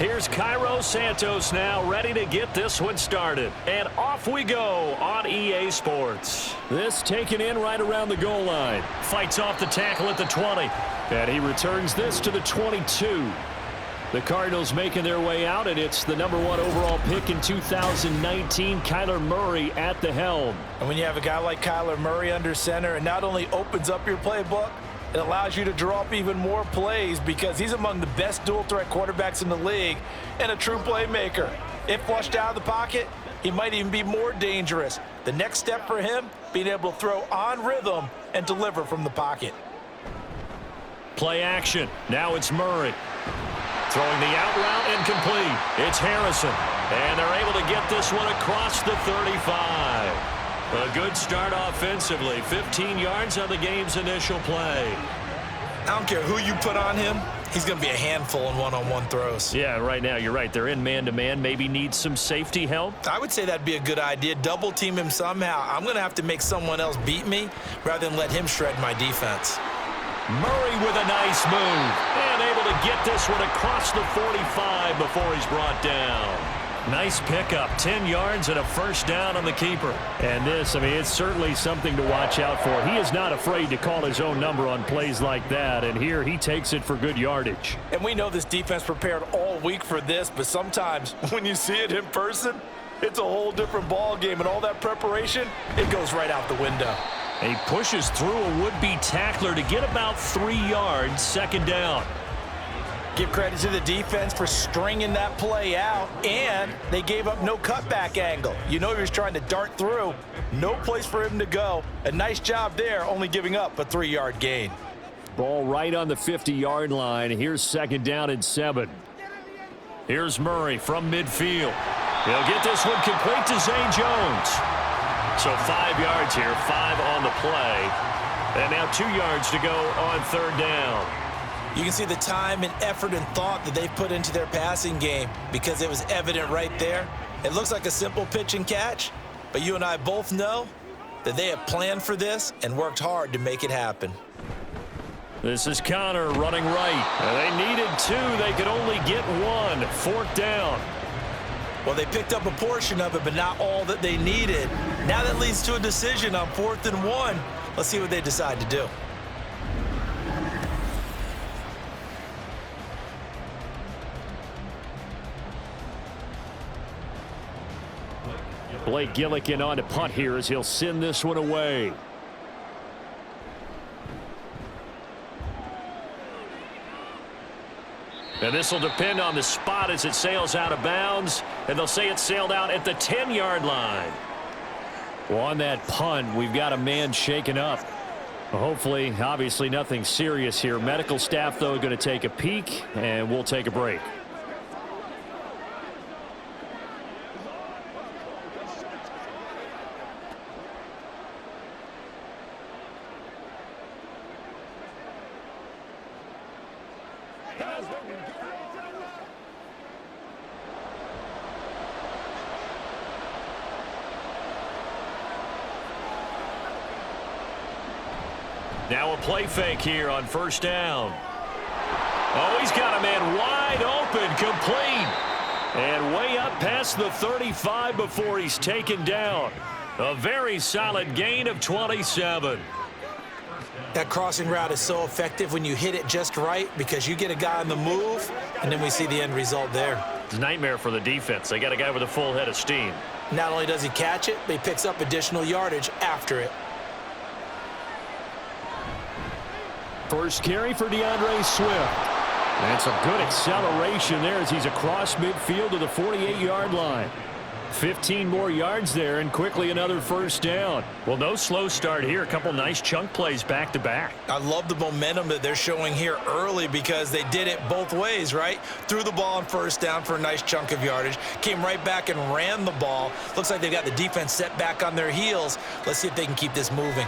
Here's Cairo Santos now ready to get this one started. And off we go on EA Sports. This taken in right around the goal line. Fights off the tackle at the 20. And he returns this to the 22. The Cardinals making their way out, and it's the #1 overall pick in 2019, Kyler Murray at the helm. And when you have a guy like Kyler Murray under center, it not only opens up your playbook, it allows you to draw up even more plays because he's among the best dual-threat quarterbacks in the league and a true playmaker. If flushed out of the pocket, he might even be more dangerous. The next step for him, being able to throw on rhythm and deliver from the pocket. Play action. Now it's Murray. Throwing the out route incomplete. It's Harrison. And they're able to get this one across the 35. A good start offensively. 15 yards on the game's initial play. I don't care who you put on him. He's going to be a handful in one-on-one throws. Yeah, right now you're right. They're in man-to-man. Maybe need some safety help. I would say that'd be a good idea. Double team him somehow. I'm going to have to make someone else beat me rather than let him shred my defense. Murray with a nice move. And able to get this one across the 45 before he's brought down. Nice pickup. 10 yards and a first down on the keeper. And this, I mean, it's certainly something to watch out for. He is not afraid to call his own number on plays like that. And here he takes it for good yardage. And we know this defense prepared all week for this, but sometimes when you see it in person, it's a whole different ball game. And all that preparation, it goes right out the window. He pushes through a would-be tackler to get about 3 yards, second down. Give credit to the defense for stringing that play out, and they gave up no cutback angle. You know he was trying to dart through. No place for him to go. A nice job there, only giving up a 3-yard gain. Ball right on the 50-yard line. Here's second down and 7. Here's Murray from midfield. He'll get this one complete to Zane Jones. So 5 yards here, 5 on the play. And now 2 yards to go on third down. You can see the time and effort and thought that they've put into their passing game because it was evident right there. It looks like a simple pitch and catch, but you and I both know that they have planned for this and worked hard to make it happen. This is Connor running right. They needed 2. They could only get 1. Fourth down. Well, they picked up a portion of it, but not all that they needed. Now that leads to a decision on 4th and 1. Let's see what they decide to do. Blake Gillikin on to punt here as he'll send this one away. And this will depend on the spot as it sails out of bounds. And they'll say it sailed out at the 10-yard line. Well, on that punt, we've got a man shaken up. Hopefully, obviously nothing serious here. Medical staff, though, going to take a peek, and we'll take a break. Now a play fake here on first down. Oh, he's got a man wide open, complete. And way up past the 35 before he's taken down. A very solid gain of 27. That crossing route is so effective when you hit it just right because you get a guy on the move, and then we see the end result there. It's a nightmare for the defense. They got a guy with a full head of steam. Not only does he catch it, but he picks up additional yardage after it. First carry for DeAndre Swift. And some good acceleration there as he's across midfield to the 48-yard line. 15 more yards there and quickly another first down. Well, no slow start here. A couple nice chunk plays back-to-back. I love the momentum that they're showing here early because they did it both ways, right? Threw the ball on first down for a nice chunk of yardage. Came right back and ran the ball. Looks like they've got the defense set back on their heels. Let's see if they can keep this moving.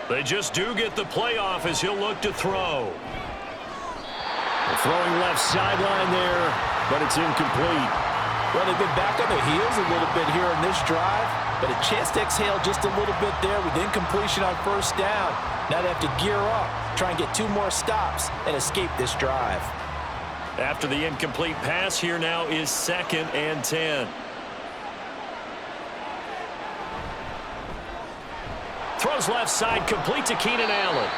They just do get the playoff as he'll look to throw. Throwing left sideline there, but it's incomplete. Well, they've been back on their heels a little bit here in this drive, but a chance to exhale just a little bit there with incompletion on first down. Now they have to gear up, try and get 2 more stops and escape this drive. After the incomplete pass, here now is 2nd and 10. Throws left side, complete to Keenan Allen.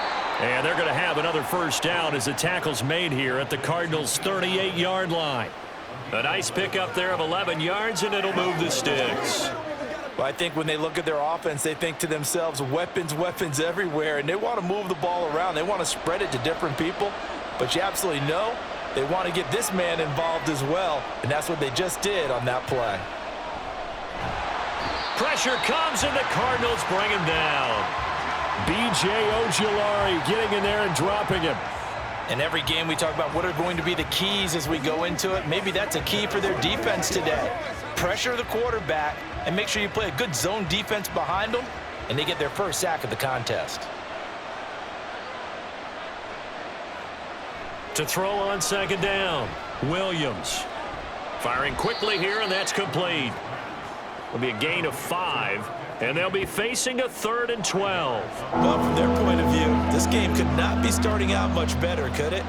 And they're going to have another first down as the tackle's made here at the Cardinals' 38-yard line. A nice pickup there of 11 yards, and it'll move the sticks. Well, I think when they look at their offense, they think to themselves, weapons, weapons everywhere, and they want to move the ball around. They want to spread it to different people, but you absolutely know they want to get this man involved as well, and that's what they just did on that play. Pressure comes, and the Cardinals bring him down. B.J. Ojulari getting in there and dropping him. In every game we talk about what are going to be the keys as we go into it. Maybe that's a key for their defense today. Pressure the quarterback and make sure you play a good zone defense behind them, and they get their first sack of the contest. To throw on 2nd down, Williams. Firing quickly here, and that's complete. It'll be a gain of 5, and they'll be facing a 3rd and 12. Well, from their point of view, this game could not be starting out much better, could it?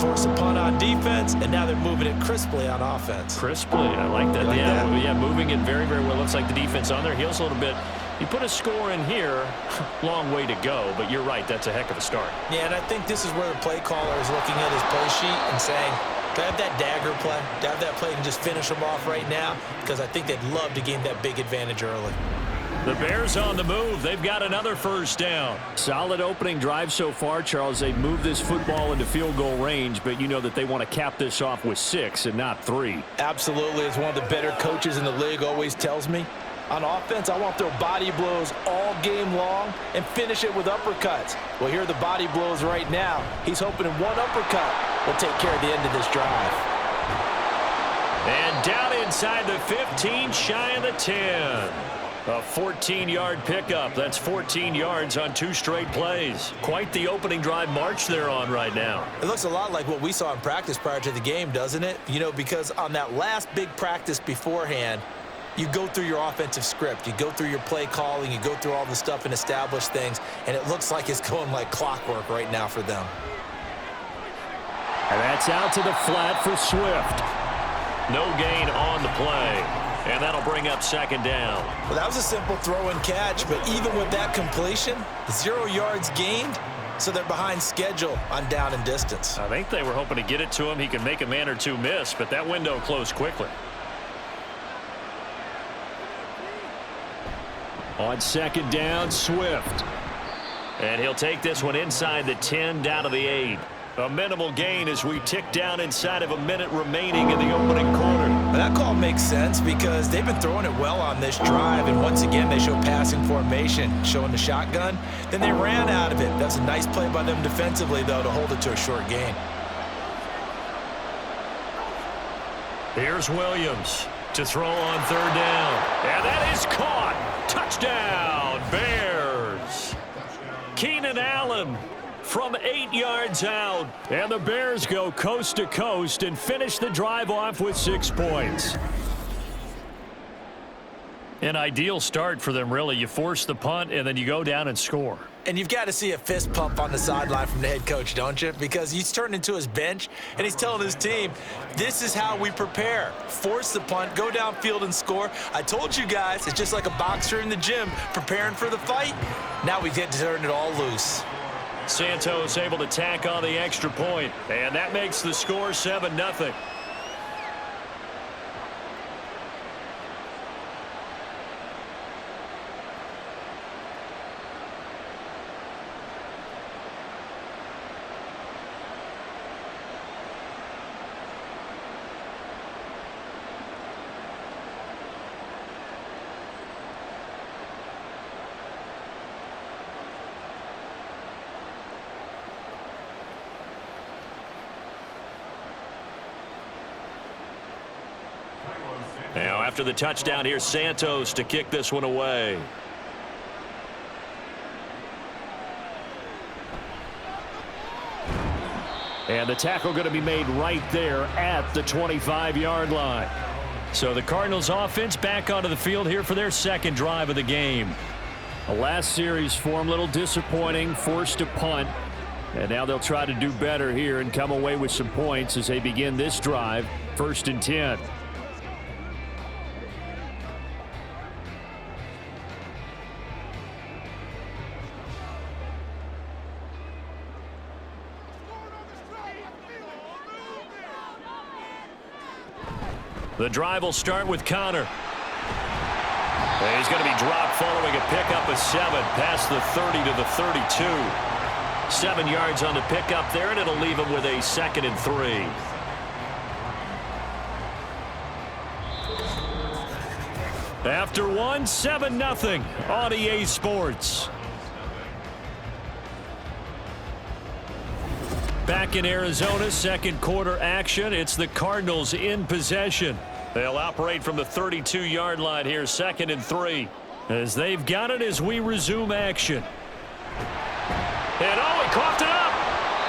Force a punt on defense, and now they're moving it crisply on offense. Crisply, I like that. Yeah, moving it very, very well. Looks like the defense on their heels a little bit. You put a score in here, long way to go, but you're right, that's a heck of a start. Yeah, and I think this is where the play caller is looking at his play sheet and saying, do I have that dagger play? Do I have that play and just finish them off right now? Because I think they'd love to gain that big advantage early. The Bears on the move. They've got another first down. Solid opening drive so far, Charles. They've moved this football into field goal range, but you know that they want to cap this off with 6 and not 3. Absolutely. As one of the better coaches in the league always tells me, on offense, I want to throw body blows all game long and finish it with uppercuts. Well, here are the body blows right now. He's hoping in one uppercut will take care of the end of this drive. And down inside the 15, shy of the 10. A 14-yard pickup. That's 14 yards on 2 straight plays. Quite the opening drive march they're on right now. It looks a lot like what we saw in practice prior to the game, doesn't it? You know, because on that last big practice beforehand, you go through your offensive script. You go through your play calling. You go through all the stuff and establish things. And it looks like it's going like clockwork right now for them. And that's out to the flat for Swift. No gain on the play. And that'll bring up 2nd down. Well, that was a simple throw and catch. But even with that completion, 0 yards gained. So they're behind schedule on down and distance. I think they were hoping to get it to him. He can make a man or two miss. But that window closed quickly. On 2nd down, Swift. And he'll take this one inside the 10, down to the 8. A minimal gain as we tick down inside of a minute remaining in the opening quarter. Well, that call makes sense because they've been throwing it well on this drive. And once again, they show passing formation, showing the shotgun. Then they ran out of it. That's a nice play by them defensively, though, to hold it to a short gain. Here's Williams to throw on 3rd down. And that is caught. Touchdown, Bears. Keenan Allen from 8 yards out. And the Bears go coast to coast and finish the drive off with 6 points. An ideal start for them, really. You force the punt, and then you go down and score. And you've got to see a fist pump on the sideline from the head coach, don't you? Because he's turned into his bench, and he's telling his team, this is how we prepare. Force the punt, go downfield and score. I told you guys, it's just like a boxer in the gym preparing for the fight. Now we get to turn it all loose. Santos able to tack on the extra point, and that makes the score 7-0. Now, after the touchdown, here's Santos to kick this one away. And the tackle going to be made right there at the 25-yard line. So the Cardinals offense back onto the field here for their 2nd drive of the game. The last series for them, a little disappointing, forced to punt. And now they'll try to do better here and come away with some points as they begin this drive. 1st and 10. The drive will start with Connor. He's going to be dropped following a pickup of 7 past the 30 to the 32. 7 yards on the pickup there, and it'll leave him with a 2nd and 3. After 1, 7-0 on EA Sports. Back in Arizona, 2nd quarter action. It's the Cardinals in possession. They'll operate from the 32-yard line here, 2nd and 3. As they've got it as we resume action. And he coughed it up.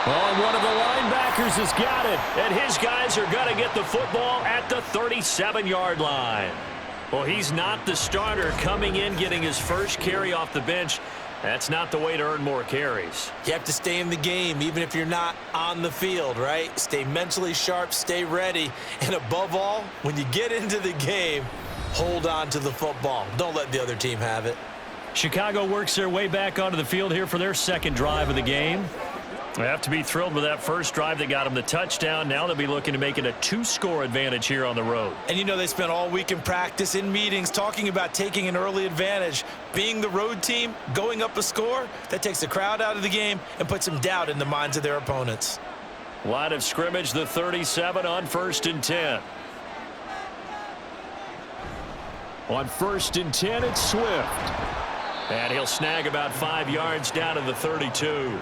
One of the linebackers has got it. And his guys are going to get the football at the 37-yard line. Well, he's not the starter coming in, getting his first carry off the bench. That's not the way to earn more carries. You have to stay in the game, even if you're not on the field, right? Stay mentally sharp, stay ready, and above all, when you get into the game, hold on to the football. Don't let the other team have it. Chicago works their way back onto the field here for their 2nd drive of the game. They have to be thrilled with that first drive that got them the touchdown. Now they'll be looking to make it a 2-score advantage here on the road. And you know they spent all week in practice, in meetings, talking about taking an early advantage. Being the road team, going up a score, that takes the crowd out of the game and puts some doubt in the minds of their opponents. Line of scrimmage, the 37 on 1st and 10. On 1st and 10, it's Swift. And he'll snag about 5 yards down to the 32.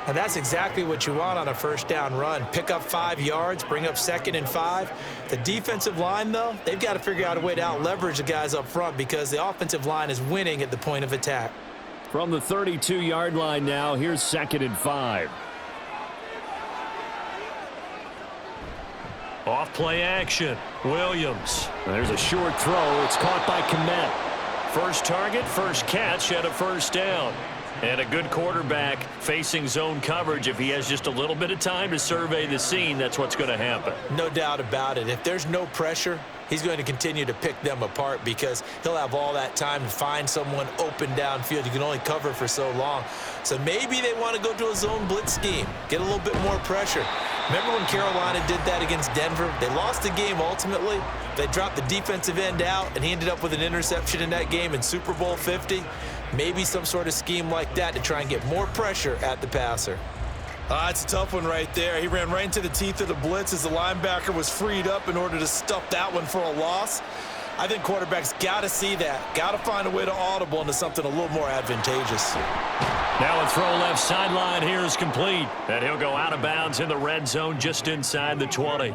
And that's exactly what you want on a first down run. Pick up 5 yards, bring up 2nd and 5. The defensive line, though, they've got to figure out a way to out-leverage the guys up front because the offensive line is winning at the point of attack. From the 32-yard line now, here's 2nd and 5. Off play action. Williams. There's a short throw. It's caught by Kmet. First target, first catch, and a first down. And a good quarterback facing zone coverage. If he has just a little bit of time to survey the scene, that's what's going to happen. No doubt about it. If there's no pressure, he's going to continue to pick them apart because he'll have all that time to find someone open downfield. You can only cover for so long. So maybe they want to go to a zone blitz scheme, get a little bit more pressure. Remember when Carolina did that against Denver? They lost the game ultimately. They dropped the defensive end out, and he ended up with an interception in that game in Super Bowl 50. Maybe some sort of scheme like that to try and get more pressure at the passer. It's a tough one right there. He ran right into the teeth of the blitz as the linebacker was freed up in order to stuff that one for a loss. I think quarterbacks got to see that. Got to find a way to audible into something a little more advantageous. Now a throw left sideline here is complete. And he'll go out of bounds in the red zone just inside the 20.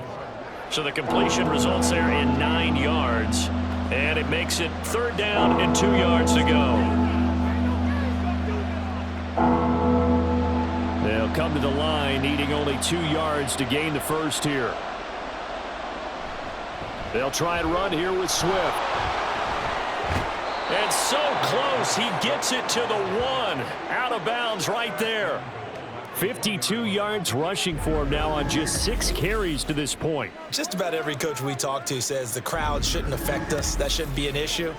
So the completion results there in 9 yards. And it makes it 3rd down and 2 yards to go. They'll come to the line needing only 2 yards to gain the first here. They'll try and run here with Swift. And so close, he gets it to the 1. Out of bounds right there. 52 yards rushing for him now on just 6 carries to this point. Just about every coach we talk to says the crowd shouldn't affect us. That shouldn't be an issue.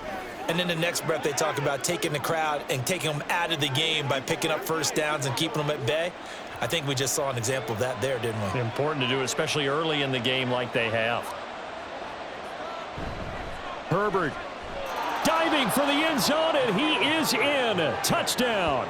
And then the next breath they talk about taking the crowd and taking them out of the game by picking up first downs and keeping them at bay. I think we just saw an example of that there, didn't we? Important to do, especially early in the game like they have. Herbert diving for the end zone, and he is in. Touchdown.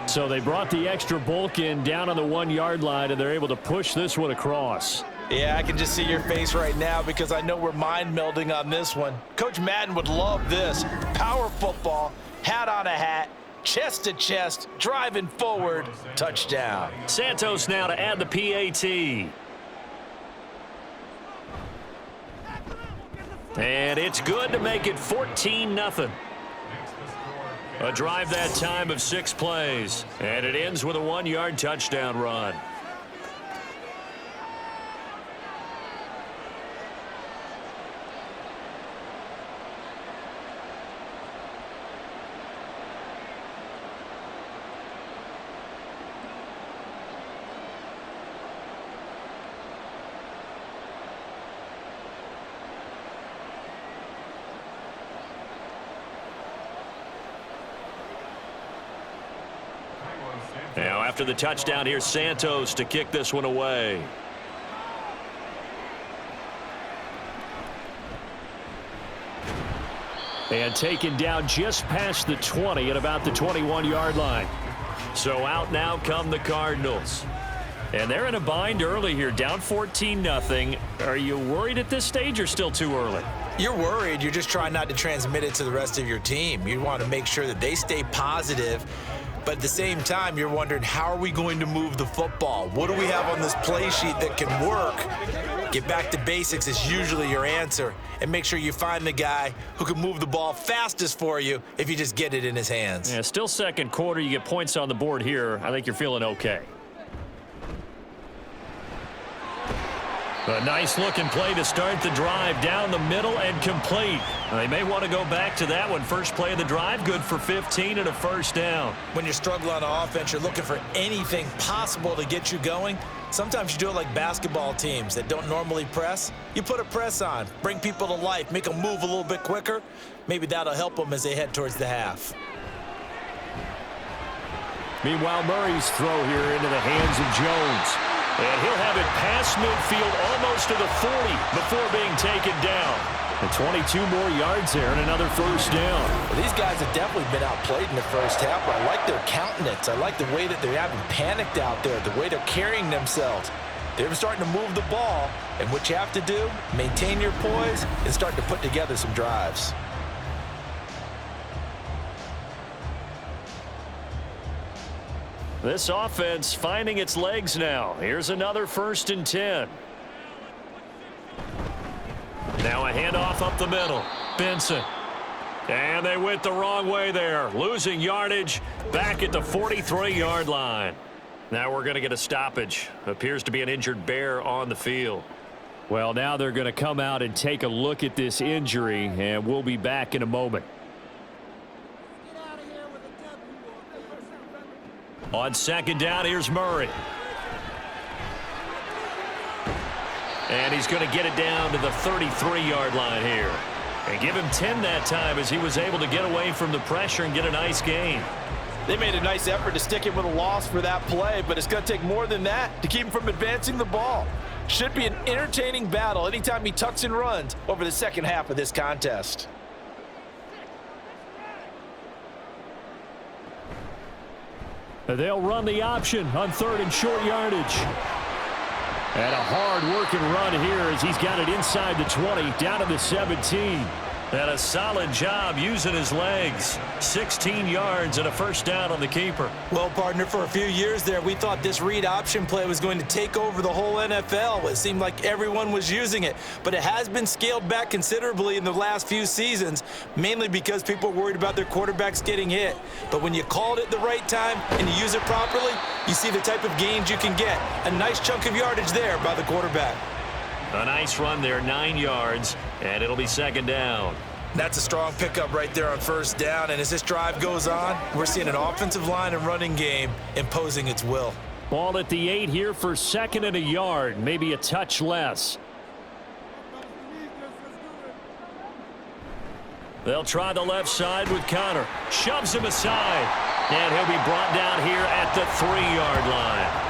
So they brought the extra bulk in down on the 1-yard line, and they're able to push this one across. Yeah, I can just see your face right now because I know we're mind melding on this one. Coach Madden would love this. Power football, hat on a hat, chest to chest, driving forward, touchdown. Santos now to add the PAT. And it's good to make it 14-0. A drive that time of 6 plays. And it ends with a 1-yard touchdown run. Now after the touchdown, here's Santos to kick this one away. And taken down just past the 20 at about the 21-yard line. So out now come the Cardinals. And they're in a bind early here, down 14-0. Are you worried at this stage or still too early? You're worried. You're just trying not to transmit it to the rest of your team. You want to make sure that they stay positive. But at the same time, you're wondering, how are we going to move the football? What do we have on this play sheet that can work? Get back to basics is usually your answer. And make sure you find the guy who can move the ball fastest for you if you just get it in his hands. Yeah, still second quarter. You get points on the board here. I think you're feeling okay. A nice-looking play to start the drive down the middle and complete. They may want to go back to that one. First play of the drive, good for 15 and a first down. When you're struggling on offense, you're looking for anything possible to get you going. Sometimes you do it like basketball teams that don't normally press. You put a press on, bring people to life, make them move a little bit quicker. Maybe that'll help them as they head towards the half. Meanwhile, Murray's throw here into the hands of Jones. And he'll have it past midfield almost to the 40 before being taken down. And 22 more yards there and another first down. Well, these guys have definitely been outplayed in the first half, but I like their countenance. I like the way that they haven't panicked out there, the way they're carrying themselves. They're starting to move the ball, and what you have to do, maintain your poise and start to put together some drives. This offense finding its legs now. Here's another 1st and 10. Now a handoff up the middle. Benson. And they went the wrong way there. Losing yardage back at the 43-yard line. Now we're going to get a stoppage. Appears to be an injured Bear on the field. Well, now they're going to come out and take a look at this injury, and we'll be back in a moment. On second down, here's Murray. And he's going to get it down to the 33-yard line here. And give him 10 that time as he was able to get away from the pressure and get a nice gain. They made a nice effort to stick him with a loss for that play, but it's going to take more than that to keep him from advancing the ball. Should be an entertaining battle anytime he tucks and runs over the second half of this contest. They'll run the option on 3rd and short yardage. And a hard-working run here as he's got it inside the 20, down to the 17. And a solid job using his legs. 16 yards and a first down on the keeper. Well, partner, for a few years there, we thought this read option play was going to take over the whole NFL. It seemed like everyone was using it. But it has been scaled back considerably in the last few seasons, mainly because people are worried about their quarterbacks getting hit. But when you call it at the right time and you use it properly, you see the type of gains you can get. A nice chunk of yardage there by the quarterback. A nice run there, 9 yards, and it'll be second down. That's a strong pickup right there on first down, and as this drive goes on, we're seeing an offensive line and running game imposing its will. Ball at the 8 here for 2nd and a yard, maybe a touch less. They'll try the left side with Connor. Shoves him aside, and he'll be brought down here at the 3-yard line.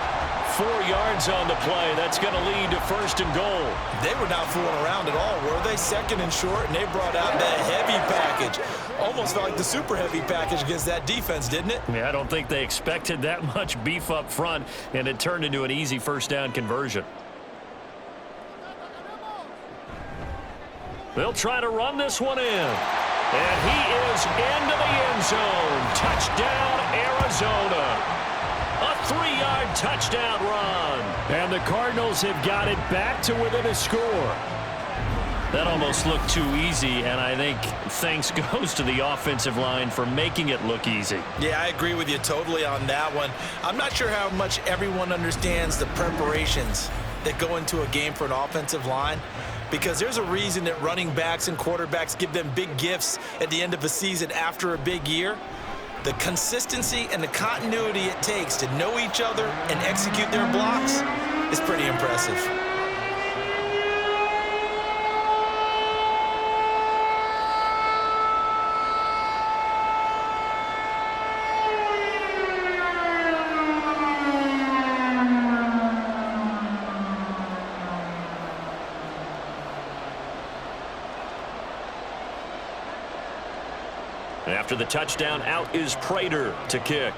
4 yards on the play. That's going to lead to 1st and goal. They were not fooling around at all, were they? 2nd and short, and they brought out that heavy package. Almost felt like the super heavy package against that defense, didn't it? Yeah, I don't think they expected that much beef up front, and it turned into an easy first down conversion. They'll try to run this one in. And he is into the end zone. Touchdown, Arizona. A 3-yard touchdown run. And the Cardinals have got it back to within a score. That almost looked too easy, and I think thanks goes to the offensive line for making it look easy. Yeah, I agree with you totally on that one. I'm not sure how much everyone understands the preparations that go into a game for an offensive line, because there's a reason that running backs and quarterbacks give them big gifts at the end of a season after a big year. The consistency and the continuity it takes to know each other and execute their blocks is pretty impressive. After the touchdown, out is Prater to kick.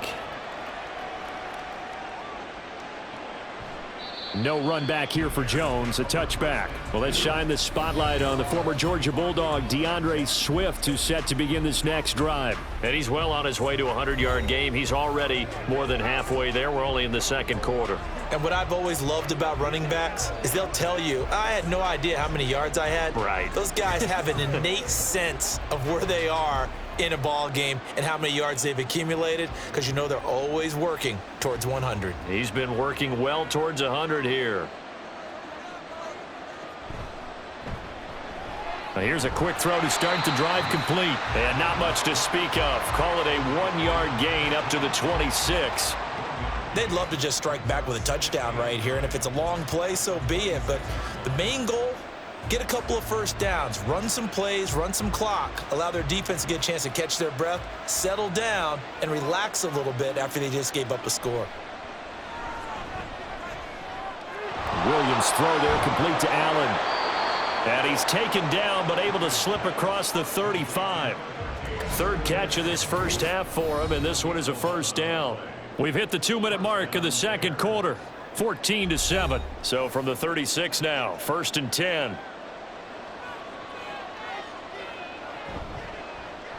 No run back here for Jones, a touchback. Well, let's shine the spotlight on the former Georgia Bulldog, DeAndre Swift, who's set to begin this next drive. And he's well on his way to a 100-yard game. He's already more than halfway there. We're only in the second quarter. And what I've always loved about running backs is they'll tell you, I had no idea how many yards I had. Right. Those guys have an innate sense of where they are in a ball game and how many yards they've accumulated, because you know they're always working towards 100. He's been working well towards 100 here. Now here's a quick throw to start the drive complete. And not much to speak of. Call it a 1-yard gain up to the 26. They'd love to just strike back with a touchdown right here, and if it's a long play, so be it. But the main goal, get a couple of first downs, run some plays, run some clock, allow their defense to get a chance to catch their breath, settle down, and relax a little bit after they just gave up a score. Williams throw there complete to Allen. And he's taken down but able to slip across the 35. Third catch of this first half for him, and this one is a first down. We've hit the 2-minute mark of the second quarter. 14-7. So from the 36 now, 1st and 10.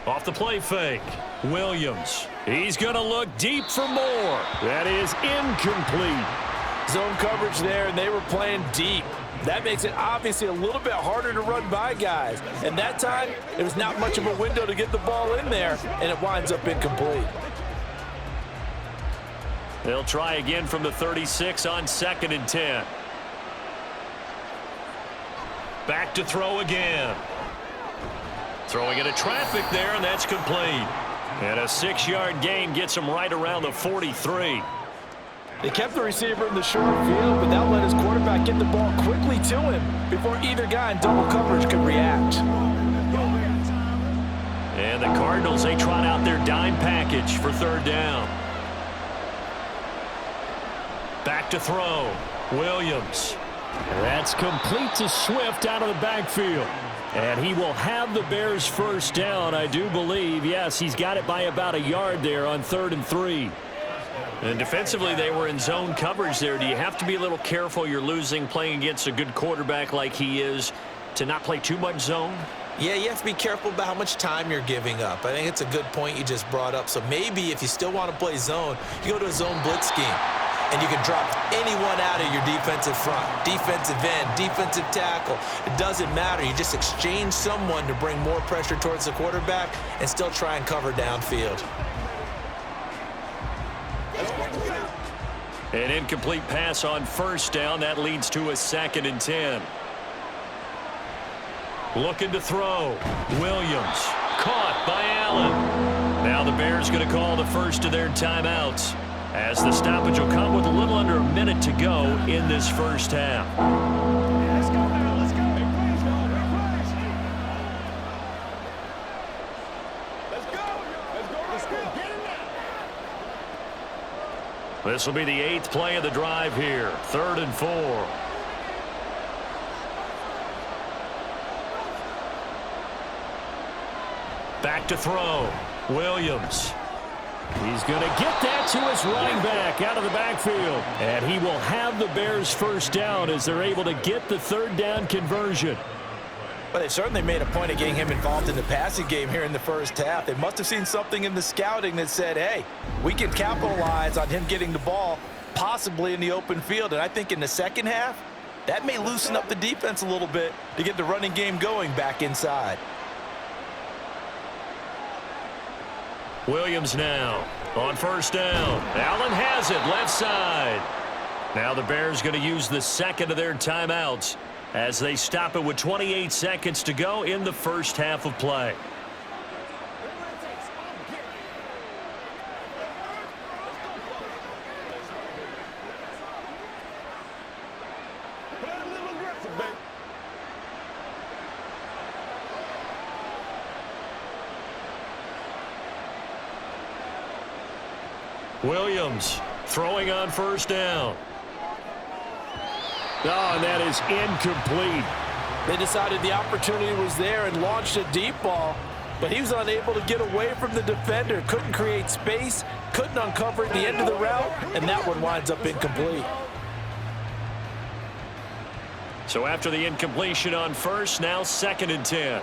Off the play fake, Williams. He's going to look deep for more. That is incomplete. Zone coverage there, and they were playing deep. That makes it obviously a little bit harder to run by guys. And that time, there was not much of a window to get the ball in there, and it winds up incomplete. They'll try again from the 36 on 2nd and 10. Back to throw again. Throwing into traffic there, and that's complete. And a 6-yard gain gets him right around the 43. They kept the receiver in the short field, but that let his quarterback get the ball quickly to him before either guy in double coverage could react. And the Cardinals, they trot out their dime package for 3rd down. Back to throw. Williams. That's complete to Swift out of the backfield. And he will have the Bears' first down, I do believe. Yes, he's got it by about a yard there on 3rd and 3. And defensively, they were in zone coverage there. Do you have to be a little careful? You're losing playing against a good quarterback like he is to not play too much zone? Yeah, you have to be careful about how much time you're giving up. I think it's a good point you just brought up. So maybe if you still want to play zone, you go to a zone blitz scheme. And you can drop anyone out of your defensive front, defensive end, defensive tackle. It doesn't matter. You just exchange someone to bring more pressure towards the quarterback and still try and cover downfield. An incomplete pass on 1st down. That leads to a 2nd and 10. Looking to throw. Williams. Caught by Allen. Now the Bears going to call the first of their timeouts, as the stoppage will come with a little under a minute to go in this first half. Let's go now, let's go. Let's go. Get him now. This will be the 8th play of the drive here. 3rd and 4. Back to throw. Williams. He's going to get that to his running back out of the backfield. And he will have the Bears' first down as they're able to get the 3rd down conversion. Well, they certainly made a point of getting him involved in the passing game here in the first half. They must have seen something in the scouting that said, hey, we can capitalize on him getting the ball possibly in the open field. And I think in the second half, that may loosen up the defense a little bit to get the running game going back inside. Williams now on 1st down. Allen has it left side. Now the Bears going to use the 2nd of their timeouts as they stop it with 28 seconds to go in the first half of play. Williams throwing on 1st down. Oh, and that is incomplete. They decided the opportunity was there and launched a deep ball. but he was unable to get away from the defender. Couldn't create space, couldn't uncover the end of the route, and that one winds up incomplete. So after the incompletion on first, now 2nd and 10.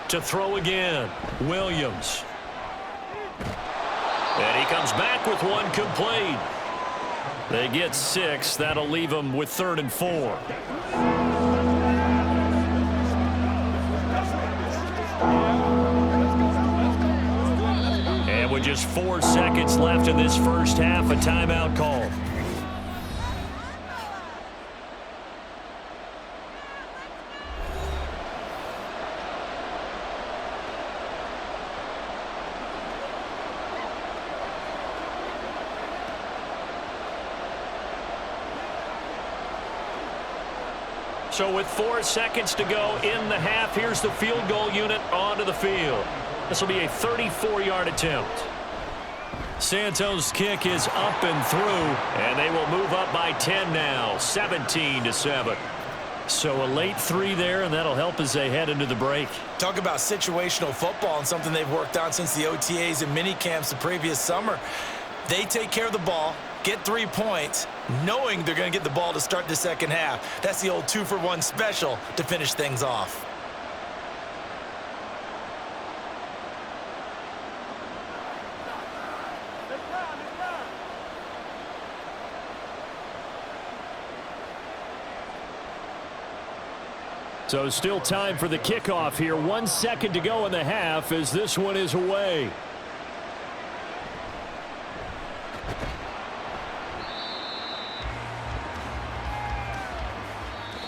To throw again, Williams. And he comes back with one complete. They get 6. That'll leave them with 3rd and 4. And with just 4 seconds left in this first half, a timeout call. So with 4 seconds to go in the half, here's the field goal unit onto the field. This will be a 34-yard attempt. Santos' kick is up and through, and they will move up by 10 now, 17-7. So a late 3 there, and that'll help as they head into the break. Talk about situational football and something they've worked on since the OTAs and mini camps the previous summer. They take care of the ball, get 3 points, knowing they're going to get the ball to start the second half. That's the old 2-for-1 special to finish things off. So still time for the kickoff here. 1 second to go in the half as this one is away.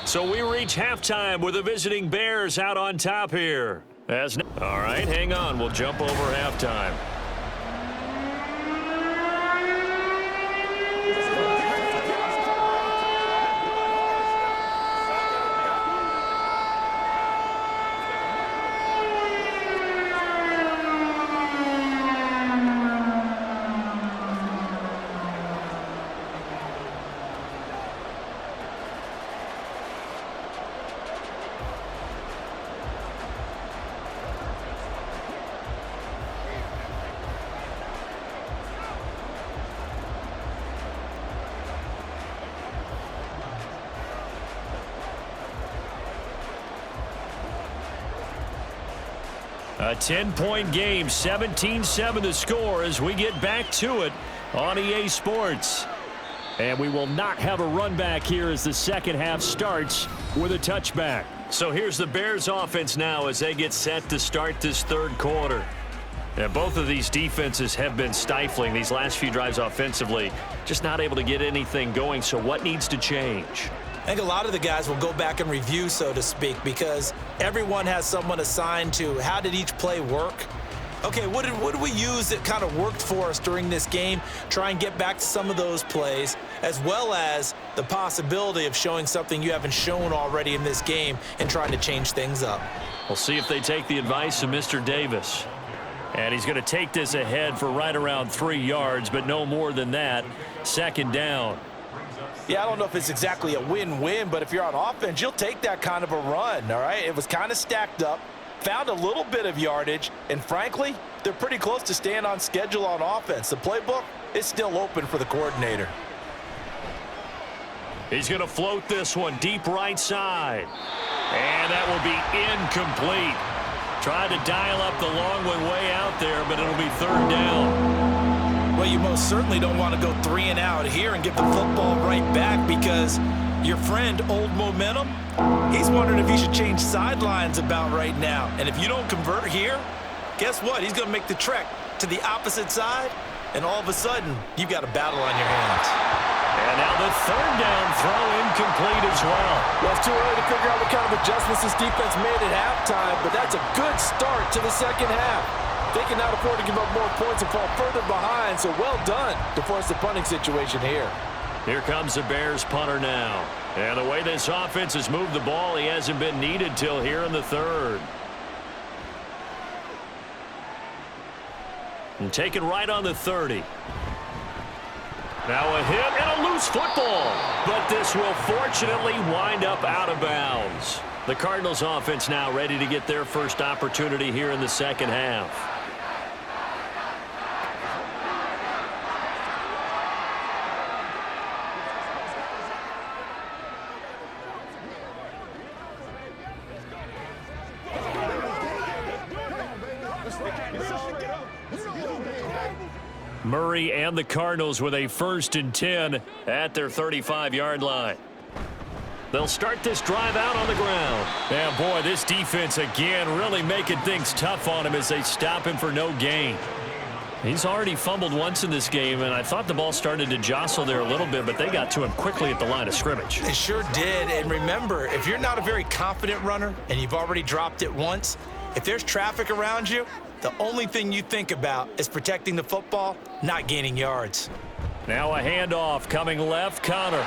So we reach halftime with the visiting Bears out on top here. All right, hang on. We'll jump over halftime. A 10-point game, 17-7 the score as we get back to it on EA Sports. And we will not have a run back here as the second half starts with a touchback. So here's the Bears offense now as they get set to start this third quarter. And both of these defenses have been stifling these last few drives offensively, just not able to get anything going. So what needs to change? I think a lot of the guys will go back and review, so to speak, because everyone has someone assigned to how did each play work. Okay, what did we use that kind of worked for us during this game? Try and get back to some of those plays, as well as the possibility of showing something you haven't shown already in this game and trying to change things up. We'll see if they take the advice of Mr. Davis. And he's going to take this ahead for right around 3 yards, but no more than that. Second down. Yeah, I don't know if it's exactly a win-win, but if you're on offense, you'll take that kind of a run, all right? It was kind of stacked up, found a little bit of yardage, and frankly, they're pretty close to staying on schedule on offense. The playbook is still open for the coordinator. He's going to float this one deep right side. And that will be incomplete. Tried to dial up the long one way out there, but it'll be third down. Well, you most certainly don't want to go 3 and out here and give the football right back because your friend, Old Momentum, he's wondering if he should change sidelines about right now. And if you don't convert here, guess what? He's going to make the trek to the opposite side, and all of a sudden, you've got a battle on your hands. And now the third down throw incomplete as well. Well, it's too early to figure out what kind of adjustments this defense made at halftime, but that's a good start to the second half. They cannot afford to give up more points and fall further behind, so well done to force the punting situation here. Here comes the Bears punter now. And the way this offense has moved the ball, he hasn't been needed till here in the third. And taken right on the 30. Now a hit and a loose football. But this will fortunately wind up out of bounds. The Cardinals offense now ready to get their first opportunity here in the second half. Murray and the Cardinals with a 1st and 10 at their 35-yard line. They'll start this drive out on the ground. And boy, this defense again really making things tough on him as they stop him for no gain. He's already fumbled once in this game, and I thought the ball started to jostle there a little bit, but they got to him quickly at the line of scrimmage. It sure did. And remember, if you're not a very confident runner and you've already dropped it once, if there's traffic around you, the only thing you think about is protecting the football, not gaining yards. Now a handoff coming left, Connor.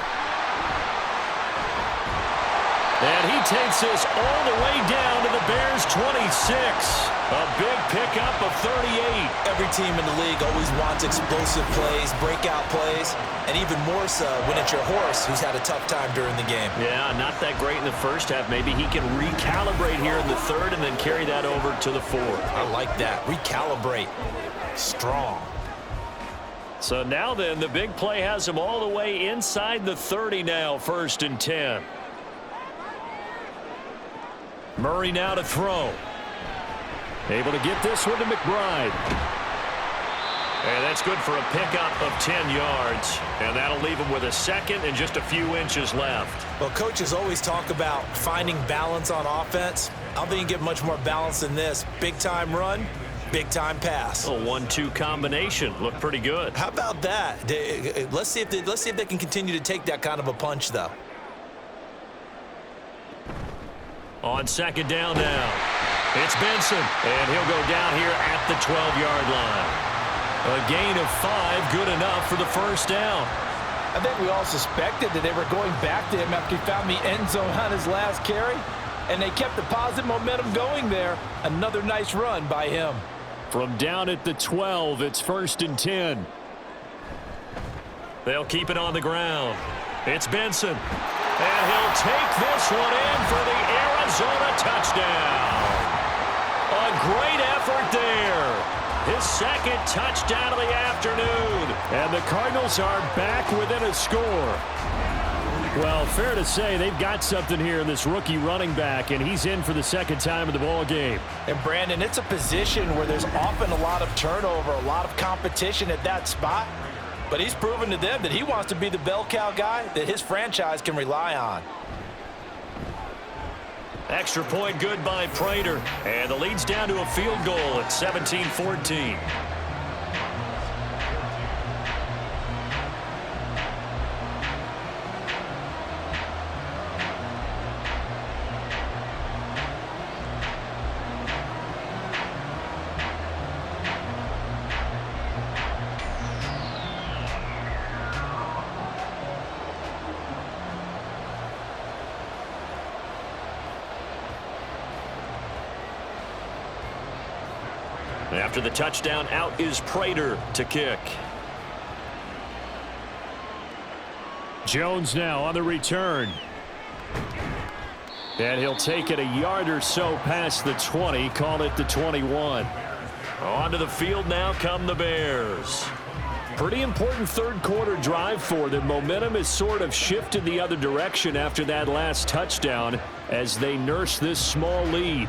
And he takes this all the way down to the Bears' 26. A big pickup of 38. Every team in the league always wants explosive plays, breakout plays, and even more so when it's your horse who's had a tough time during the game. Yeah, not that great in the first half. Maybe he can recalibrate here in the third and then carry that over to the fourth. I like that. Recalibrate. Strong. So now then, the big play has him all the way inside the 30 now, 1st and 10. Murray now to throw. Able to get this one to McBride. And that's good for a pickup of 10 yards. And that'll leave him with a second and just a few inches left. Well, coaches always talk about finding balance on offense. I don't think you get much more balance than this. Big-time run, big-time pass. A 1-2 combination. Looked pretty good. How about that? Let's see if they can continue to take that kind of a punch, though. On 2nd down now. It's Benson, and he'll go down here at the 12-yard line. A gain of 5, good enough for the 1st down. I think we all suspected that they were going back to him after he found the end zone on his last carry, and they kept the positive momentum going there. Another nice run by him. From down at the 12, it's 1st and 10. They'll keep it on the ground. It's Benson. And he'll take this one in for the Arizona touchdown. A great effort there. His 2nd touchdown of the afternoon. And the Cardinals are back within a score. Well, fair to say they've got something here in this rookie running back, and he's in for the 2nd time of the ball game. And, Brandon, it's a position where there's often a lot of turnover, a lot of competition at that spot. But he's proven to them that he wants to be the bell cow guy that his franchise can rely on. Extra point good by Prater. And the lead's down to a field goal at 17-14. After the touchdown, out is Prater to kick. Jones now on the return. And he'll take it a yard or so past the 20, call it the 21. Onto the field now come the Bears. Pretty important 3rd quarter drive for them. Momentum has sort of shifted the other direction after that last touchdown as they nurse this small lead.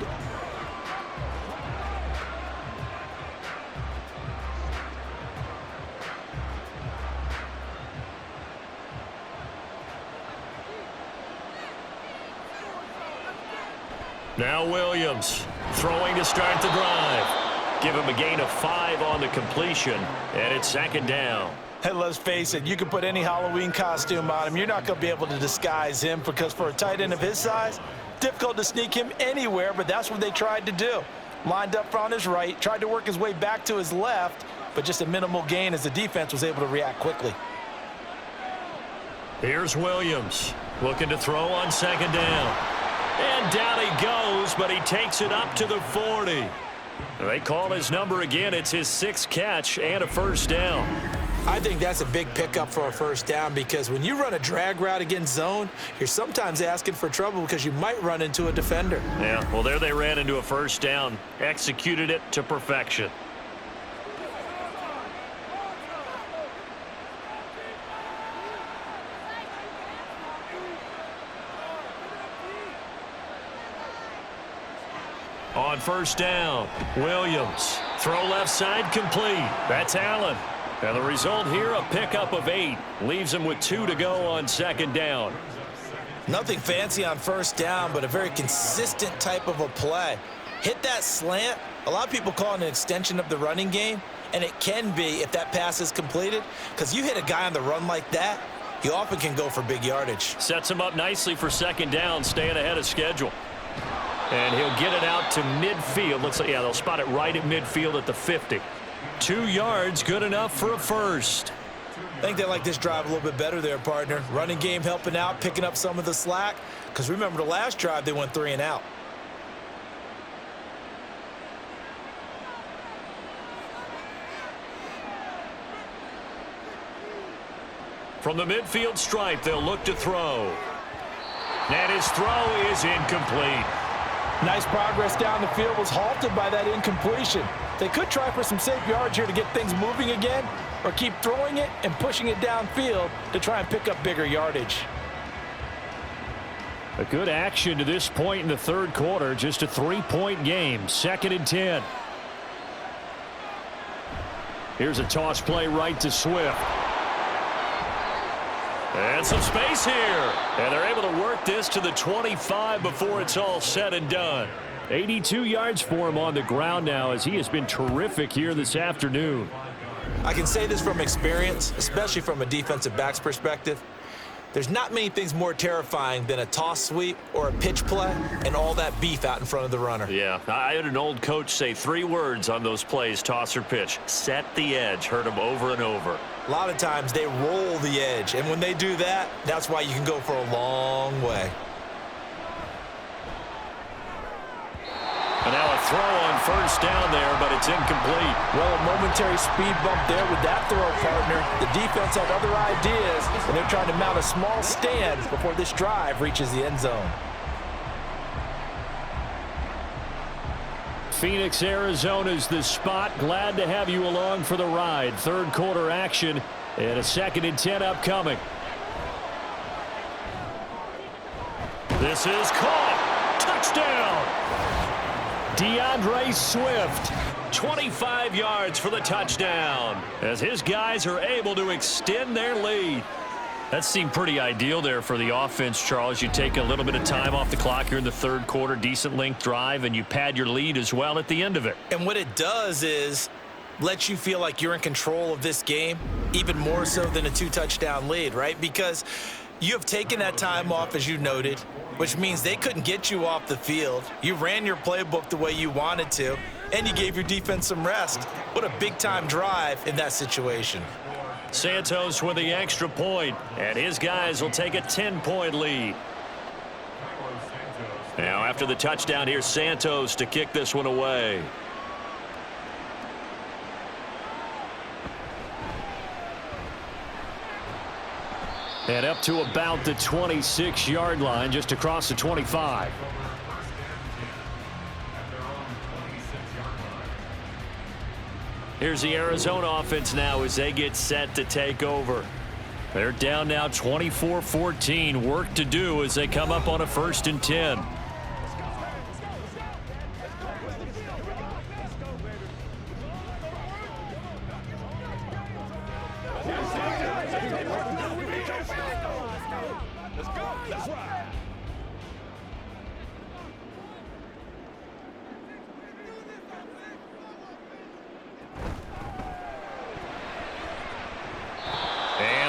Now Williams throwing to start the drive. Give him a gain of 5 on the completion, and it's 2nd down. And let's face it, you can put any Halloween costume on him. You're not going to be able to disguise him because for a tight end of his size, difficult to sneak him anywhere, but that's what they tried to do. Lined up on his right, tried to work his way back to his left, but just a minimal gain as the defense was able to react quickly. Here's Williams looking to throw on 2nd down. And down he goes, but he takes it up to the 40. They call his number again. It's his 6th catch and a 1st down. I think that's a big pickup for a first down because when you run a drag route against zone, you're sometimes asking for trouble because you might run into a defender. Yeah, well, there they ran into a first down, executed it to perfection. On first down, Williams. Throw left side complete. That's Allen. And the result here, a pickup of 8. Leaves him with 2 to go on second down. Nothing fancy on first down, but a very consistent type of a play. Hit that slant. A lot of people call it an extension of the running game, and it can be if that pass is completed, because you hit a guy on the run like that, he often can go for big yardage. Sets him up nicely for second down, staying ahead of schedule. And he'll get it out to midfield. Looks like, yeah, they'll spot it right at midfield at the 50. 2 yards, good enough for a first. I think they like this drive a little bit better there, partner. Running game helping out, picking up some of the slack. Because remember the last drive, they went 3 and out. From the midfield stripe, they'll look to throw. And his throw is incomplete. Nice progress down the field, was halted by that incompletion. They could try for some safe yards here to get things moving again, or keep throwing it and pushing it downfield to try and pick up bigger yardage. A good action to this point in the third quarter. Just a 3-point game. 2nd and 10. Here's a toss play right to Swift. And some space here. And they're able to work this to the 25 before it's all said and done. 82 yards for him on the ground now as he has been terrific here this afternoon. I can say this from experience, especially from a defensive back's perspective. There's not many things more terrifying than a toss sweep or a pitch play and all that beef out in front of the runner. Yeah, I had an old coach say 3 words on those plays, toss or pitch. Set the edge. Heard him over and over. A lot of times they roll the edge, and when they do that, that's why you can go for a long way. And now a throw on first down there, but it's incomplete. Well, a momentary speed bump there with that throw, partner. The defense had other ideas, and they're trying to mount a small stand before this drive reaches the end zone. Phoenix, Arizona's the spot. Glad to have you along for the ride. Third quarter action and a 2nd and 10 upcoming. This is caught. Touchdown. DeAndre Swift, 25 yards for the touchdown as his guys are able to extend their lead. That seemed pretty ideal there for the offense, Charles. You take a little bit of time off the clock here in the third quarter, decent length drive, and you pad your lead as well at the end of it. And what it does is lets you feel like you're in control of this game, even more so than a 2-touchdown lead, right? Because you have taken that time off, as you noted, which means they couldn't get you off the field. You ran your playbook the way you wanted to, and you gave your defense some rest. What a big-time drive in that situation. Santos with the extra point, and his guys will take a 10-point lead. Now after the touchdown, here's Santos to kick this one away. And up to about the 26-yard line, just across the 25. Here's the Arizona offense now as they get set to take over. They're down now 24-14. Work to do as they come up on a 1st and 10.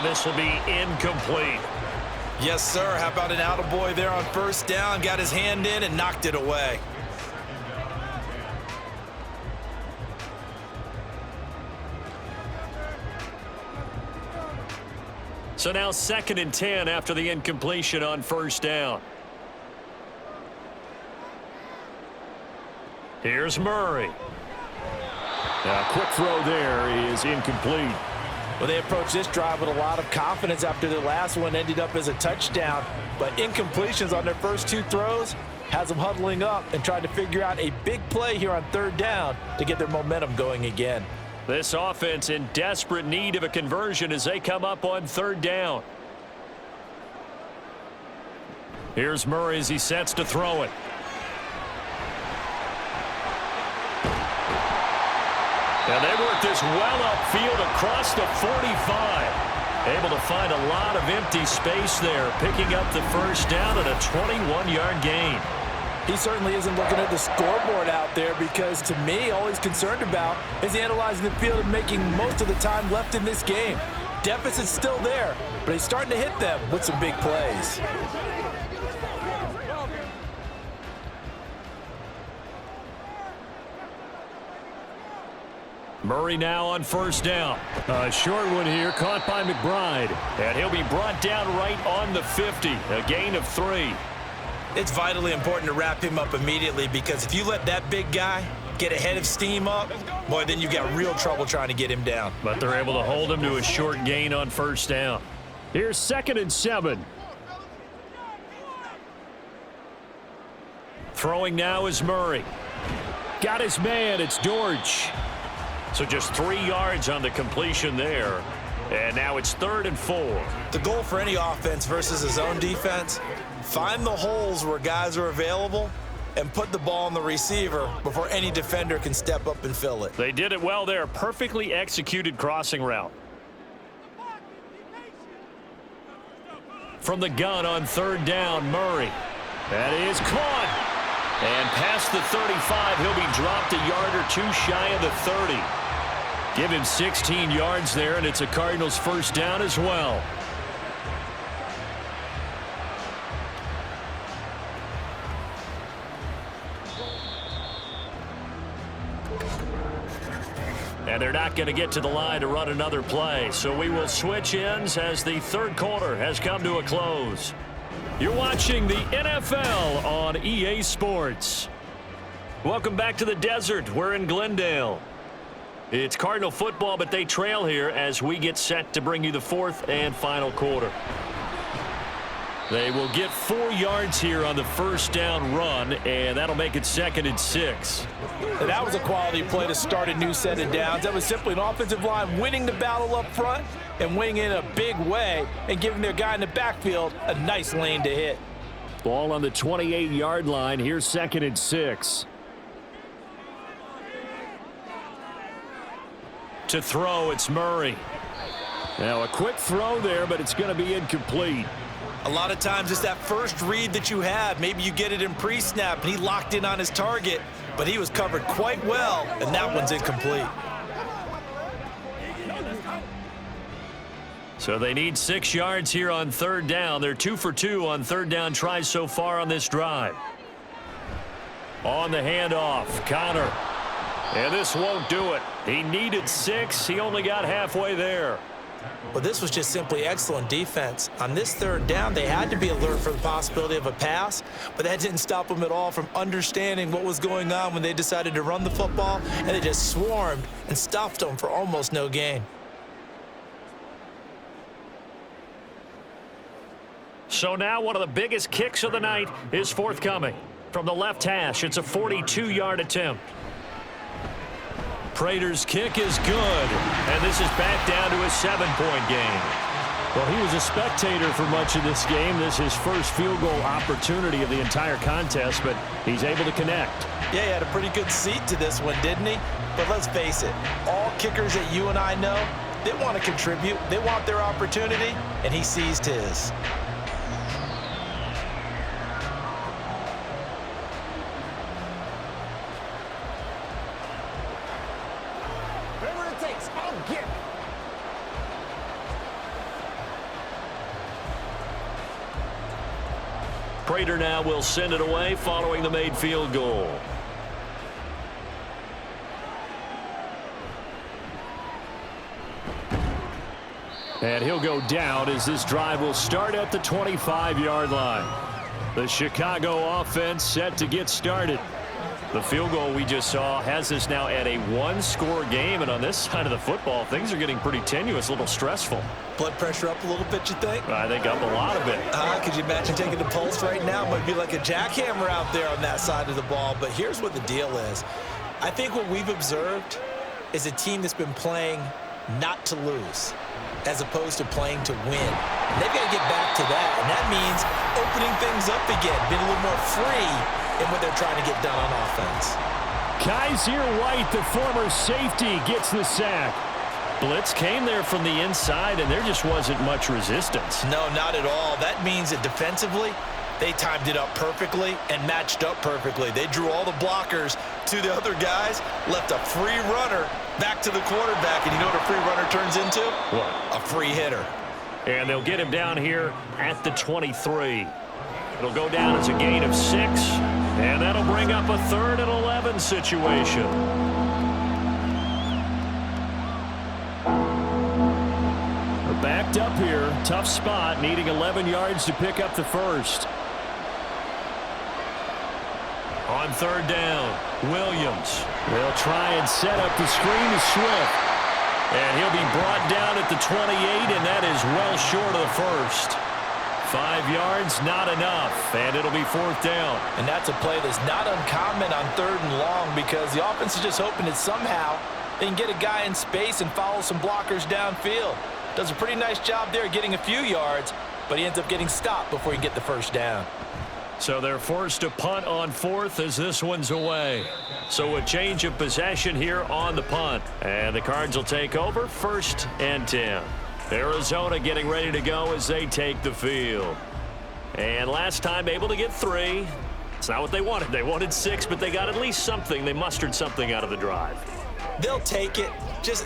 This will be incomplete. Yes, sir. How about an attaboy there on first down? Got his hand in and knocked it away. So now 2nd and 10 after the incompletion on first down. Here's Murray. A quick throw there is incomplete. Well, they approached this drive with a lot of confidence after the last one ended up as a touchdown. But incompletions on their first two throws has them huddling up and trying to figure out a big play here on third down to get their momentum going again. This offense in desperate need of a conversion as they come up on third down. Here's Murray as he sets to throw it. And they work this well upfield across the 45. Able to find a lot of empty space there, picking up the first down and a 21-yard gain. He certainly isn't looking at the scoreboard out there because, to me, all he's concerned about is analyzing the field and making most of the time left in this game. Deficit's still there, but he's starting to hit them with some big plays. Murray now on first down. A short one here, caught by McBride. And he'll be brought down right on the 50, a gain of 3. It's vitally important to wrap him up immediately because if you let that big guy get ahead of steam up, boy, then you've got real trouble trying to get him down. But they're able to hold him to a short gain on first down. Here's 2nd and 7. Throwing now is Murray. Got his man, it's George. So just 3 yards on the completion there. And now it's 3rd and 4. The goal for any offense versus his own defense, find the holes where guys are available and put the ball on the receiver before any defender can step up and fill it. They did it well there. Perfectly executed crossing route. From the gun on third down, Murray. That is caught. And past the 35, he'll be dropped a yard or 2 shy of the 30. Give him 16 yards there, and it's a Cardinals first down as well. And they're not going to get to the line to run another play, so we will switch ends as the third quarter has come to a close. You're watching the NFL on EA Sports. Welcome back to the desert. We're in Glendale. It's Cardinal football, but they trail here as we get set to bring you the fourth and final quarter. They will get 4 yards here on the first down run, and that'll make it 2nd and 6. And that was a quality play to start a new set of downs. That was simply an offensive line winning the battle up front and winning in a big way and giving their guy in the backfield a nice lane to hit. Ball on the 28-yard line. Here's 2nd and 6. To throw, it's Murray. Now a quick throw there, but it's going to be incomplete. A lot of times it's that first read that you have. Maybe you get it in pre-snap, and he locked in on his target, but he was covered quite well, and that one's incomplete. So they need 6 yards here on third down. They're 2 for 2 on third down tries so far on this drive. On the handoff, Connor. And this won't do it. He needed 6. He only got halfway there. Well, this was just simply excellent defense. On this third down, they had to be alert for the possibility of a pass, but that didn't stop them at all from understanding what was going on when they decided to run the football, and they just swarmed and stuffed them for almost no gain. So now one of the biggest kicks of the night is forthcoming. From the left hash, it's a 42-yard attempt. Prater's kick is good, and this is back down to a 7-point game. Well, he was a spectator for much of this game. This is his first field goal opportunity of the entire contest, but he's able to connect. Yeah, he had a pretty good seat to this one, didn't he? But let's face it, all kickers that you and I know, they want to contribute. They want their opportunity, and he seized his. Prater now will send it away following the made field goal. And he'll go down as this drive will start at the 25-yard line. The Chicago offense set to get started. The field goal we just saw has us now at a one-score game, and on this side of the football, things are getting pretty tenuous, a little stressful. Blood pressure up a little bit, you think? I think up a lot of it. Could you imagine taking the pulse right now? Might be like a jackhammer out there on that side of the ball. But here's what the deal is. I think what we've observed is a team that's been playing not to lose as opposed to playing to win. And they've got to get back to that, and that means opening things up again, being a little more free in what they're trying to get done on offense. Kaiser White, the former safety, gets the sack. Blitz came there from the inside, and there just wasn't much resistance. No, not at all. That means that defensively, they timed it up perfectly and matched up perfectly. They drew all the blockers to the other guys, left a free runner back to the quarterback, and you know what a free runner turns into? What? A free hitter. And they'll get him down here at the 23. It'll go down as a gain of 6, and that'll bring up a 3rd and 11 situation. We're backed up here. Tough spot, needing 11 yards to pick up the first. On 3rd down, Williams. They'll try and set up the screen to Swift. And he'll be brought down at the 28, and that is well short of the first. 5 yards, not enough, and it'll be 4th down. And that's a play that's not uncommon on 3rd and long because the offense is just hoping that somehow they can get a guy in space and follow some blockers downfield. Does a pretty nice job there getting a few yards, but he ends up getting stopped before he can get the first down. So they're forced to punt on 4th as this one's away. So a change of possession here on the punt. And the Cards will take over 1st and 10. Arizona getting ready to go as they take the field. And last time able to get 3. It's not what they wanted. They wanted 6, but they got at least something. They mustered something out of the drive. They'll take it.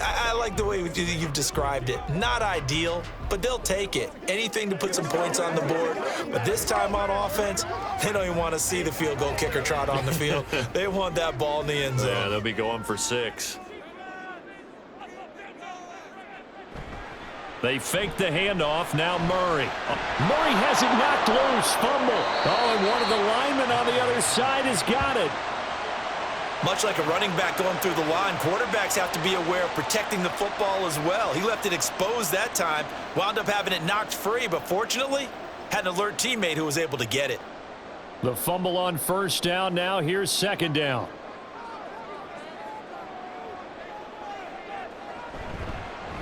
I like the way you've described it. Not ideal, but they'll take it. Anything to put some points on the board. But this time on offense, they don't even want to see the field goal kicker trot on the field. They want that ball in the end zone. Yeah, they'll be going for 6. They fake the handoff. Now Murray. Murray has it knocked loose. Fumble. Oh, and one of the linemen on the other side has got it. Much like a running back going through the line, quarterbacks have to be aware of protecting the football as well. He left it exposed that time, wound up having it knocked free, but fortunately, had an alert teammate who was able to get it. The fumble on 1st down. Now here's 2nd down.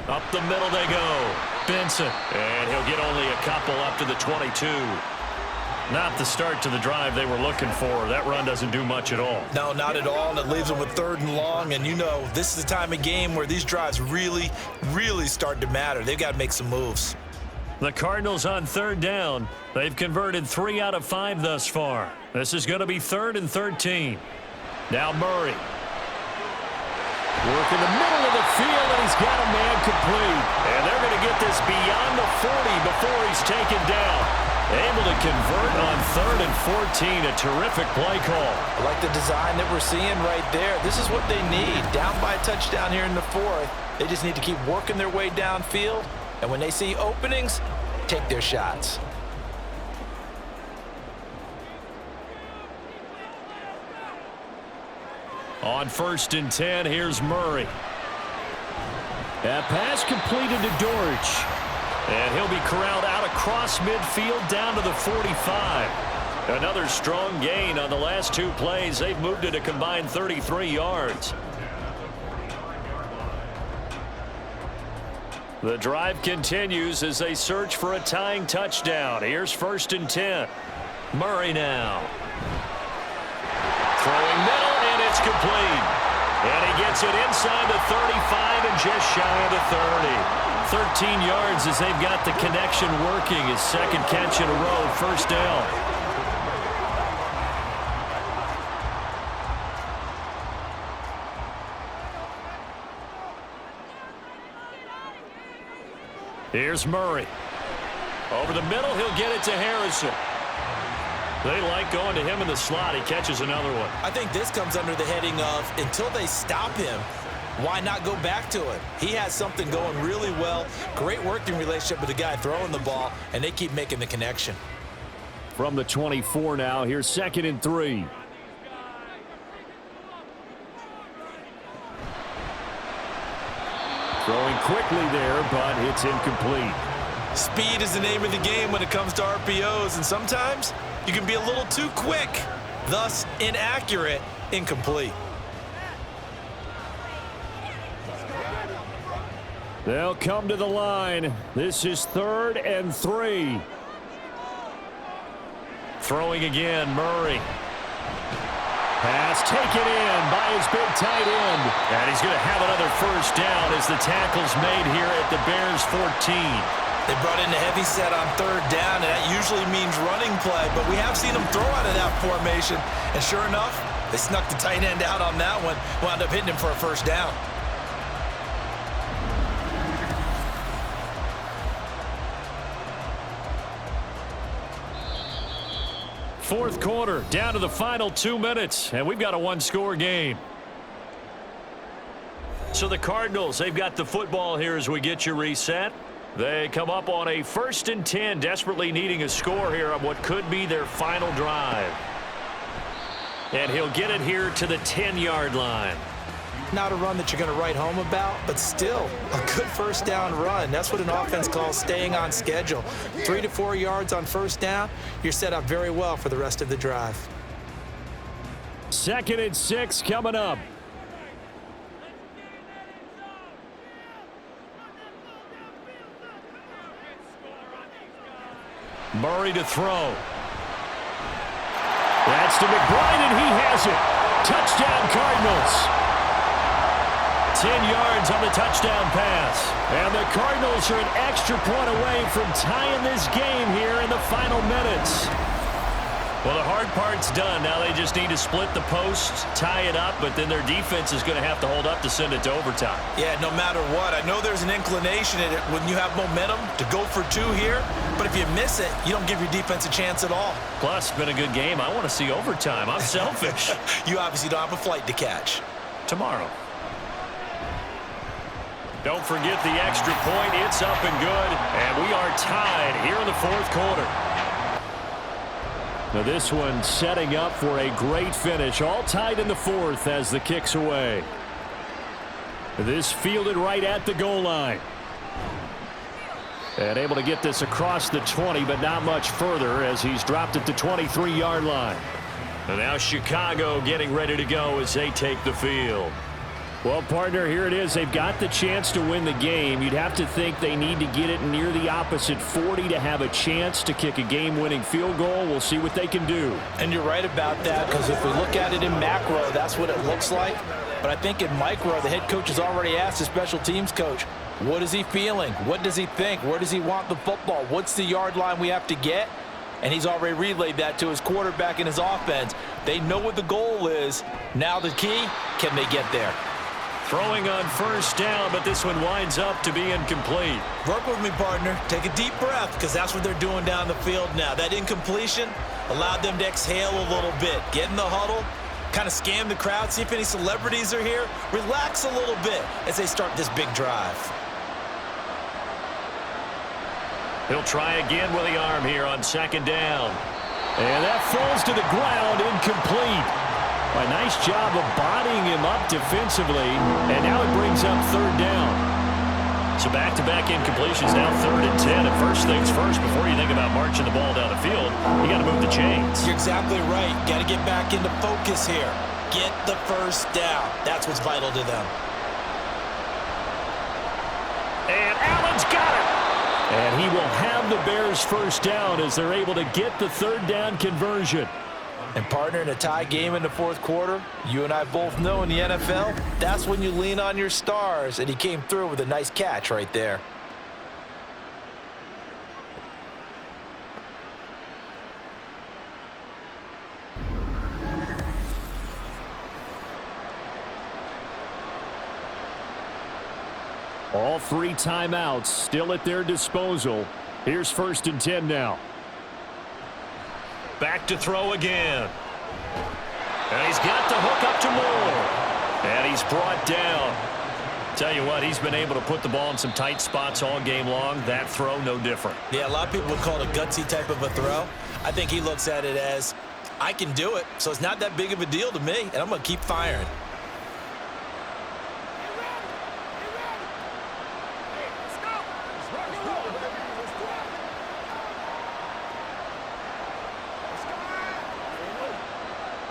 Up the middle they go. Benson. And he'll get only a couple up to the 22. Not the start to the drive they were looking for. That run doesn't do much at all. No, not at all, and it leaves them with 3rd and long. And you know, this is the time of game where these drives really, really start to matter. They've got to make some moves. The Cardinals on 3rd down. They've converted 3 out of 5 thus far. This is going to be 3rd and 13. Now Murray. Work in the middle of the field, and he's got a man complete. And they're going to get this beyond the 40 before he's taken down. Able to convert on 3rd and 14. A terrific play call. I like the design that we're seeing right there. This is what they need. Down by a touchdown here in the 4th. They just need to keep working their way downfield. And when they see openings, take their shots. On 1st and 10, here's Murray. That pass completed to Dortch. And he'll be corralled out across midfield down to the 45. Another strong gain on the last 2 plays. They've moved it a combined 33 yards. The drive continues as they search for a tying touchdown. Here's 1st and 10. Murray now. Throwing middle, and it's complete. And he gets it inside the 35 and just shy of the 30. 13 yards as they've got the connection working. His 2nd catch in a row, 1st down. Here's Murray. Over the middle, he'll get it to Harrison. They like going to him in the slot. He catches another one. I think this comes under the heading of until they stop him, why not go back to it? He has something going really well. Great working relationship with the guy throwing the ball, and they keep making the connection. From the 24 now, here's 2nd and 3. Throwing quickly there, but it's incomplete. Speed is the name of the game when it comes to RPOs, and sometimes you can be a little too quick, thus inaccurate, incomplete. They'll come to the line. This is 3rd and 3. Throwing again, Murray. Pass taken in by his big tight end. And he's going to have another first down as the tackle's made here at the Bears 14. They brought in a heavy set on 3rd down, and that usually means running play, but we have seen them throw out of that formation. And sure enough, they snuck the tight end out on that one, wound up hitting him for a first down. Fourth quarter, down to the final 2 minutes, and we've got a one-score game. So the Cardinals, they've got the football here as we get you reset. They come up on a 1st and 10, desperately needing a score here on what could be their final drive. And he'll get it here to the 10-yard line. Not a run that you're going to write home about, but still a good first down run. That's what an offense calls staying on schedule. 3 to 4 yards on first down, you're set up very well for the rest of the drive. 2nd and 6 coming up. Murray to throw. That's to McBride, and he has it. Touchdown, Cardinals. 10 yards on the touchdown pass. And the Cardinals are an extra point away from tying this game here in the final minutes. Well, the hard part's done. Now they just need to split the posts, tie it up, but then their defense is going to have to hold up to send it to overtime. Yeah, no matter what. I know there's an inclination in it when you have momentum to go for 2 here, but if you miss it, you don't give your defense a chance at all. Plus, it's been a good game. I want to see overtime. I'm selfish. You obviously don't have a flight to catch. Tomorrow. Don't forget the extra point. It's up and good, and we are tied here in the 4th quarter. Now this one setting up for a great finish. All tied in the 4th as the kick's away. This fielded right at the goal line. And able to get this across the 20, but not much further as he's dropped at the 23-yard line. And now Chicago getting ready to go as they take the field. Well, partner, here it is. They've got the chance to win the game. You'd have to think they need to get it near the opposite 40 to have a chance to kick a game-winning field goal. We'll see what they can do. And you're right about that, because if we look at it in macro, that's what it looks like. But I think in micro, the head coach has already asked the special teams coach, what is he feeling? What does he think? Where does he want the football? What's the yard line we have to get? And he's already relayed that to his quarterback and his offense. They know what the goal is. Now the key, can they get there? Throwing on first down, but this one winds up to be incomplete. Work with me, partner. Take a deep breath, because that's what they're doing down the field now. That incompletion allowed them to exhale a little bit. Get in the huddle, kind of scan the crowd, see if any celebrities are here. Relax a little bit as they start this big drive. He'll try again with the arm here on 2nd down. And that falls to the ground, incomplete. A nice job of bodying him up defensively, and now it brings up 3rd down. So back-to-back incompletions, now 3rd and 10. And first things first, before you think about marching the ball down the field, you got to move the chains. You're exactly right. Got to get back into focus here. Get the first down. That's what's vital to them. And Allen's got it. And he will have the Bears first down as they're able to get the 3rd down conversion. And partner, in a tie game in the 4th quarter, you and I both know in the NFL, that's when you lean on your stars, and he came through with a nice catch right there. All 3 timeouts still at their disposal. Here's 1st and 10 now. Back to throw again. And he's got the hook up to Moore. And he's brought down. Tell you what, he's been able to put the ball in some tight spots all game long. That throw, no different. Yeah, a lot of people would call it a gutsy type of a throw. I think he looks at it as, I can do it, so it's not that big of a deal to me, and I'm going to keep firing.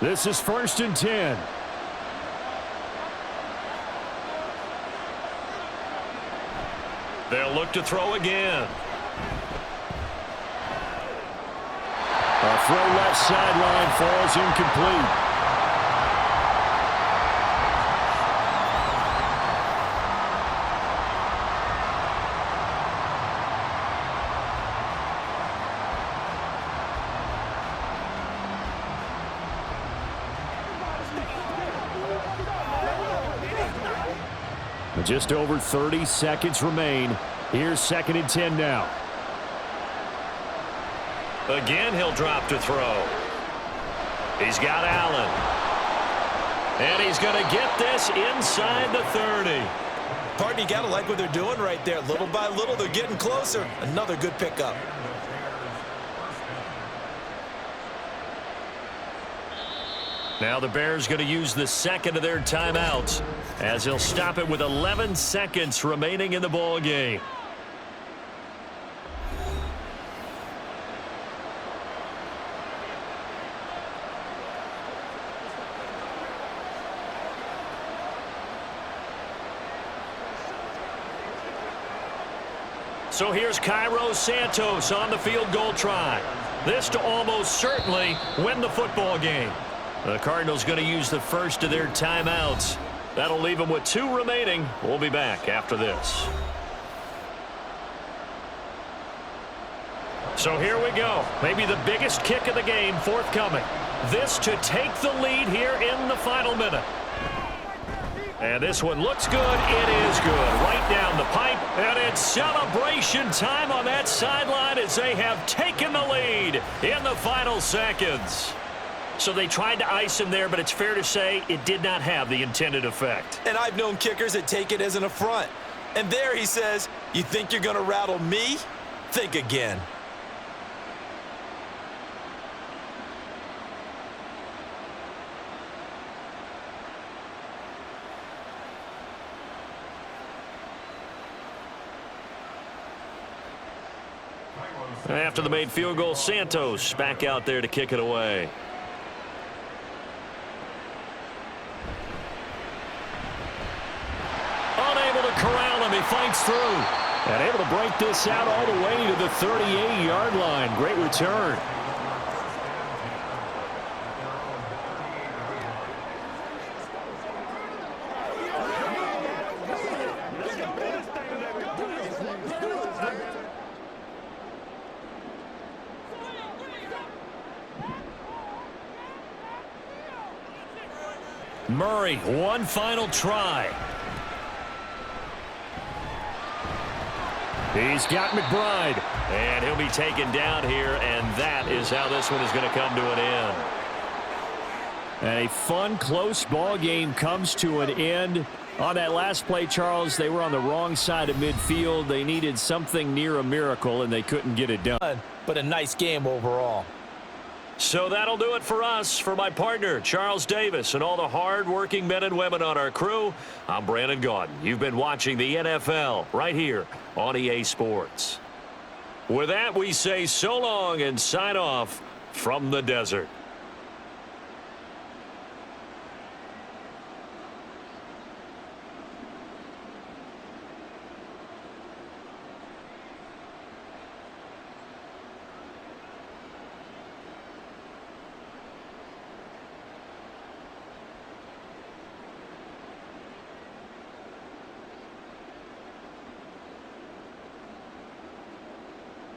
This is 1st and 10. They'll look to throw again. A throw left sideline falls incomplete. Just over 30 seconds remain. Here's 2nd and 10 now. Again, he'll drop to throw. He's got Allen. And he's going to get this inside the 30. Partner, you got to like what they're doing right there. Little by little, they're getting closer. Another good pickup. Now the Bears going to use the second of their timeouts as he'll stop it with 11 seconds remaining in the ball game. So here's Cairo Santos on the field goal try. This to almost certainly win the football game. The Cardinals going to use the first of their timeouts. That'll leave them with 2 remaining. We'll be back after this. So here we go. Maybe the biggest kick of the game forthcoming. This to take the lead here in the final minute. And this one looks good. It is good. Right down the pipe. And it's celebration time on that sideline as they have taken the lead in the final seconds. So they tried to ice him there, but it's fair to say it did not have the intended effect. And I've known kickers that take it as an affront. And there he says, you think you're going to rattle me? Think again. After the made field goal, Santos back out there to kick it away. Unable to corral him. He fights through. And able to break this out all the way to the 38-yard line. Great return. Murray, one final try. He's got McBride. And he'll be taken down here, and that is how this one is going to come to an end. And a fun, close ball game comes to an end. On that last play, Charles, they were on the wrong side of midfield. They needed something near a miracle, and they couldn't get it done. But a nice game overall. So that'll do it for us. For my partner, Charles Davis, and all the hard-working men and women on our crew, I'm Brandon Gaudin. You've been watching the NFL right here on EA Sports. With that, we say so long and sign off from the desert.